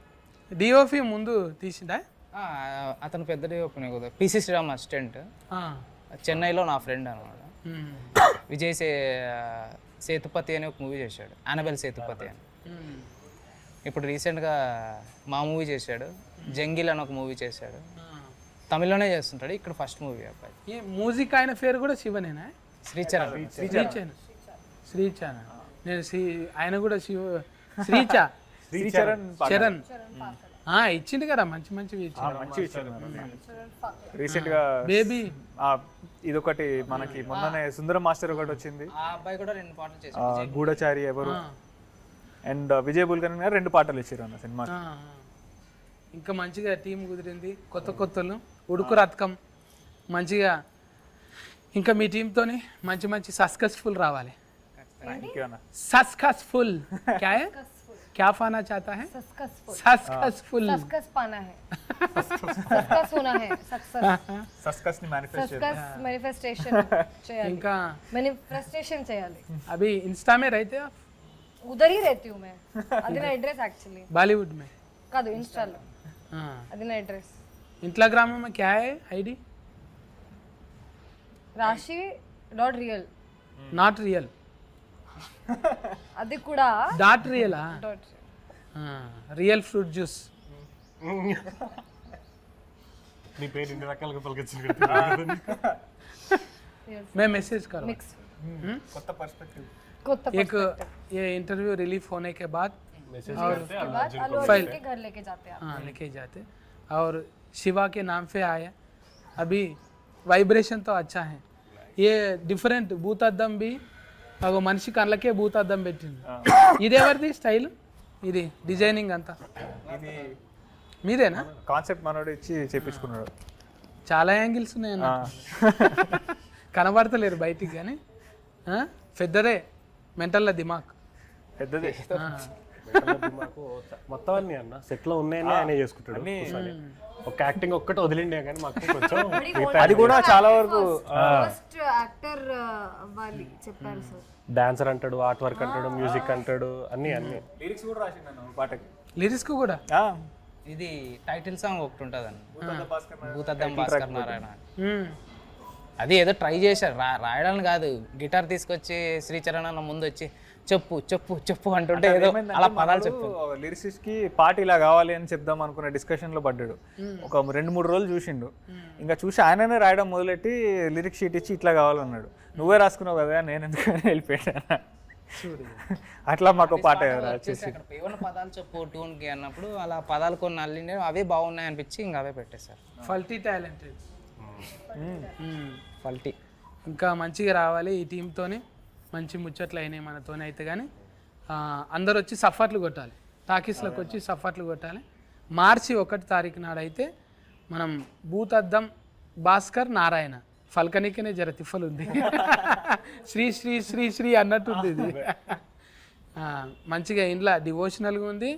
డిఓపి ముందు తీసిందా? అతను పెద్ద డిఓపి కదా, పిసి శ్రీరామ్ అసిస్టెంట్, చెన్నైలో నా ఫ్రెండ్ అనమాట. విజయ్ సేతుపతి అని ఒక మూవీ చేశాడు, అనబెల్ సేతుపతి అని. ఇప్పుడు రీసెంట్గా మా మూవీ చేశాడు, జంగిల్ అని ఒక మూవీ చేశాడు. తమిళ్లోనే చేస్తుంటాడు, ఇక్కడ ఫస్ట్ మూవీ అబ్బాయి. ఈ మ్యూజిక్ ఆయన పేరు కూడా శివనేనా? శ్రీచరణ్. శ్రీచరణ్ నేను ఆయన కూడా చరణ్ ఇచ్చిండు కదా, మంచి మంచివి రీసెంట్ గా బేబీ. ఇదొకటి మనకి మొన్ననే సుందరం మాస్టర్ ఒకటి వచ్చింది, ఆ అబ్బాయి కూడా 2 పాటలు చేశాడు, గూఢచారి ఎవరు, అండ్ విజయ్ బుల్కర్ గారు 2 పాటలు ఇచ్చారు అన్న సినిమా. ఇంకా మంచిగా టీం కుదిరింది, కొత్త కొత్తలు ఉడుకు రథకం మంచిగా. ఇంకా మీ టీంతోని మంచి మంచి సక్సెస్ఫుల్ రావాలి. సక్సెస్ఫుల్ क्या पाना चाहता है? सक्सेसफुल पाना है, सक्सेस होना है, सक्सेस ని मैनिफेस्टेशन చేయాలి, ఇంకా मैनिफेस्टेशन చేయాలి. अभी इंस्टा में रहते हो? उधर ही रहती हूँ मैं, అది నా అడ్రస్ యాక్చువల్లీ. बॉलीवुड में కాదు, ఇన్స్టాలో. అది నా అడ్రస్. इंस्टाग्राम में क्या है आईडी? rashi.real. not real. అది కూడా dot real. Real fruit juice. నీ పేరు ఇన్ని రకాలుగా పలికించింది. मैं मैसेज करो मिक्स కొత్త పర్స్పెక్టివ్. एक ये इंटरव्यू रिलीफ होने के बाद मैसेज और उसके बाद अल्लू अर्जुन के घर लेके जाते हैं. हाँ लेके जाते, और शिवा के नाम पे आया. अभी वाइब्रेशन तो अच्छा है. ये डिफरेंट భూతద్దం भी అగో మనిషి కళ్ళకే భూతద్దం పెట్టింది. ఇది ఎవరిది స్టైల్? ఇది డిజైనింగ్ అంతా ఇది మీదేనా? కాన్సెప్ట్ మనోడు ఇచ్చి చేపించుకున్నాడు. చాలా యాంగిల్స్ ఉన్నాయి అన్న, కనబడతలేరు బయటికి కానీ. పెద్దదే మెంటల్ దిమాగ్, పెద్దదే. మొత్తం అన్ని అన్న సెట్ లో ఉన్నాయని ఆయన చేసుకుంటాడు. ఒక యాక్టింగ్ ఒక్కటి వదిలిండే కానీ మాకు కొంచెం అది కూడా చాలా వరకు ఫస్ట్ యాక్టర్ అవ్వాలి చెప్పారు సార్. డాన్సర్ అంటాడు, ఆర్ట్ వర్క్ అంటాడు, మ్యూజిక్ అంటాడు, అన్ని లిరిక్స్ కూడా రాసిండు పాటకి. లిరిక్స్ కూడా ఇది టైటిల్ సాంగ్ ఒకటి ఉంటుంది అన్న, భూతద్దం భాస్కర్ నారాయణ. అది ఏదో ట్రై చేశారు రాయడానికి కాదు, గిటార్ తీసుకొచ్చి శ్రీచరణ్ అన్న ముందు వచ్చి చెప్పు చెప్పు చెప్పు అంటుంటే ఏదో అలా పదాలు చెప్పారు. లిరిసిస్ట్ కి పాట ఇలా కావాలి అని చెప్దాం అనుకున్న డిస్కషన్ లో పడ్డాడు. ఒక 2-3 రోజులు చూసిండు, ఇంకా చూసి ఆయననే రాయడం మొదలెట్టి లిరిక్ షీట్ ఇచ్చి ఇట్లా కావాలన్నాడు. నువ్వే రాసుకున్నావు కదా, నేను ఎందుకని వెళ్ళిపోయాను. అట్లా మాకు పాట వచ్చేసి ఏమన్నా పదాలు చెప్పు ట్యూన్కి అన్నప్పుడు అలా పదాలు కొన్ని అల్లిండే అవే బాగున్నాయి అనిపించి ఇంకా అవే పెట్టేశారు. ఫల్టీ టాలెంటెడ్, ఫల్టీ ఇంకా మంచిగా రావాలి. ఈ టీంతోని మంచి ముచ్చట్లు అయినాయి మనతోనే అయితే. కానీ అందరు వచ్చి సఫర్లు కొట్టాలి, టాకీస్లోకి వచ్చి సఫర్లు కొట్టాలి. మార్చి 1 తారీఖు నాడైతే మనం భూతద్దం భాస్కర్ నారాయణ ఫల్కనికనే జర తిఫలు ఉంది, శ్రీ శ్రీ శ్రీ శ్రీ అన్నట్టుంది ఇది. మంచిగా ఇంట్లో డివోషనల్గా ఉంది,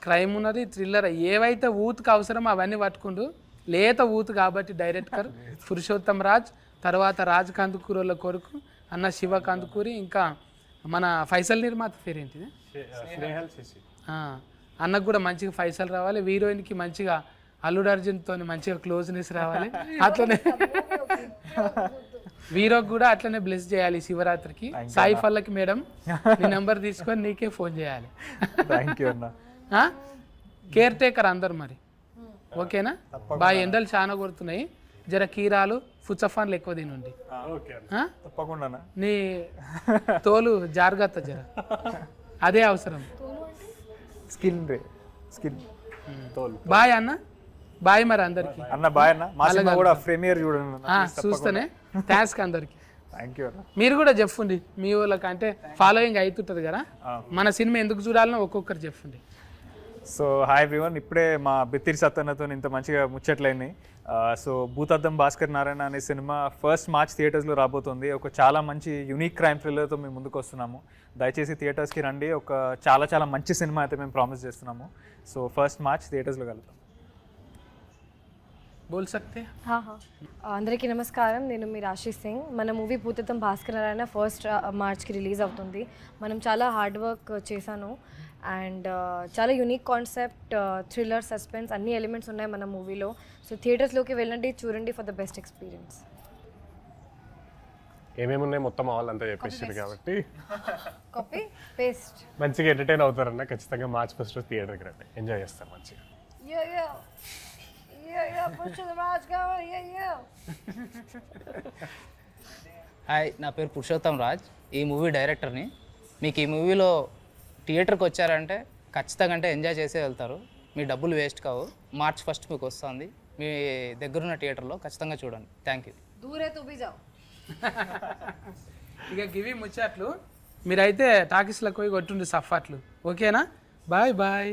క్రైమ్ ఉన్నది, థ్రిల్లర్, ఏవైతే ఊతుకు అవసరమో అవన్నీ పట్టుకుండు. లేత ఊతు కాబట్టి డైరెక్టర్ పురుషోత్తం రాజ్, తర్వాత రాజ్ కందుకూరుల కొడుకు అన్న శివ కందుకూరి, ఇంకా మన ఫైసల్ నిర్మాత పేరు ఏంటిది, అన్నకు కూడా మంచిగా ఫైసల్ రావాలి. హీరోయిన్కి మంచిగా అల్లుడు అర్జున్తో మంచిగా క్లోజ్నెస్ రావాలి. అట్లనే వీరోకి కూడా అట్లనే బ్లెస్ చేయాలి శివరాత్రికి. సాయి ఫల్లకి మేడం నీ నెంబర్ తీసుకొని నీకే ఫోన్ చేయాలి. కేర్ టేకర్ అందరు మరి, ఓకేనా? బాగా ఎండలు చాలా కొడుతున్నాయి, జర కీరాలు ఫుచ్చఫాన్లు ఎక్కువ తినండి. తప్పకుండా నీ తోలు జాగ్రత్త జర, అదే అవసరం. స్కిన్ బాయ్ అన్న, బాయ్ మరి అందరికి అన్న, బాయ్ అన్న. మా సినిమా కూడా ప్రీమియర్ చూడండి చూస్తేనే. థ్యాంక్స్ అందరికి. థ్యాంక్ యూ అన్న. మీరు కూడా చెప్పండి మీ వాళ్ళకి, అంటే ఫాలోయింగ్ అవుతుంటుంది కదా, మన సినిమా ఎందుకు చూడాలనో ఒక్కొక్కరు చెప్పండి. సో హాయ్ ఎవ్రీవన్, ఇప్పుడే మా బిత్తిరి సత్తన్నతో ఇంత మంచిగా ముచ్చట్లయినాయి. సో భూతద్దం భాస్కర్ నారాయణ అనే సినిమా 1 మార్చ్ థియేటర్స్లో రాబోతుంది. ఒక చాలా మంచి యూనిక్ క్రైమ్ థ్రిల్లర్తో మేము ముందుకు వస్తున్నాము. దయచేసి థియేటర్స్కి రండి. ఒక చాలా మంచి సినిమా అయితే మేము ప్రామిస్ చేస్తున్నాము. సో 1 మార్చ్ థియేటర్స్లో కలుగుతాం. బోల్ సక్తే? అందరికీ నమస్కారం, నేను మీ రాశి సింగ్. మన మూవీ భూతద్దం భాస్కర్ నారాయణ 1 మార్చ్కి రిలీజ్ అవుతుంది. మనం చాలా హార్డ్ వర్క్ చేశాను అండ్ చాలా యూనిక్ కాన్సెప్ట్, థ్రిల్లర్, సస్పెన్స్ అన్ని ఎలిమెంట్స్ ఉన్నాయి మన మూవీలో. సో థియేటర్స్లోకి వెళ్ళండి, చూడండి ఫర్ ద బెస్ట్ ఎక్స్పీరియన్స్. ఏమేమి ఉన్నాయి మొత్తం వాళ్ళంతా చెప్పేసారు కాబట్టి కాపీ పేస్ట్ మంచిగా ఎంటర్టైన్ అవుతారన్న. ఖచ్చితంగా మార్చ్ 1 థియేటర్కి రండి, ఎంజాయ్ చేస్తారు మంచిగా. హాయ్, నా పేరు పురుషోత్తం రాజ్, ఈ మూవీ డైరెక్టర్ని. మీకు ఈ మూవీలో థియేటర్కి వచ్చారంటే ఖచ్చితంగా అంటే ఎంజాయ్ చేసే వెళ్తారు, మీ డబ్బులు వేస్ట్ కావు. మార్చ్ 1 మీకు వస్తుంది, మీ దగ్గరున్న థియేటర్లో ఖచ్చితంగా చూడండి. Thank you. దూరే తూ భీ జాओ. ఇక గివి ముచ్చట్లు మీరైతే టాకీస్లకు పోయి కొట్టుండి సఫాట్లు, ఓకేనా? Bye bye.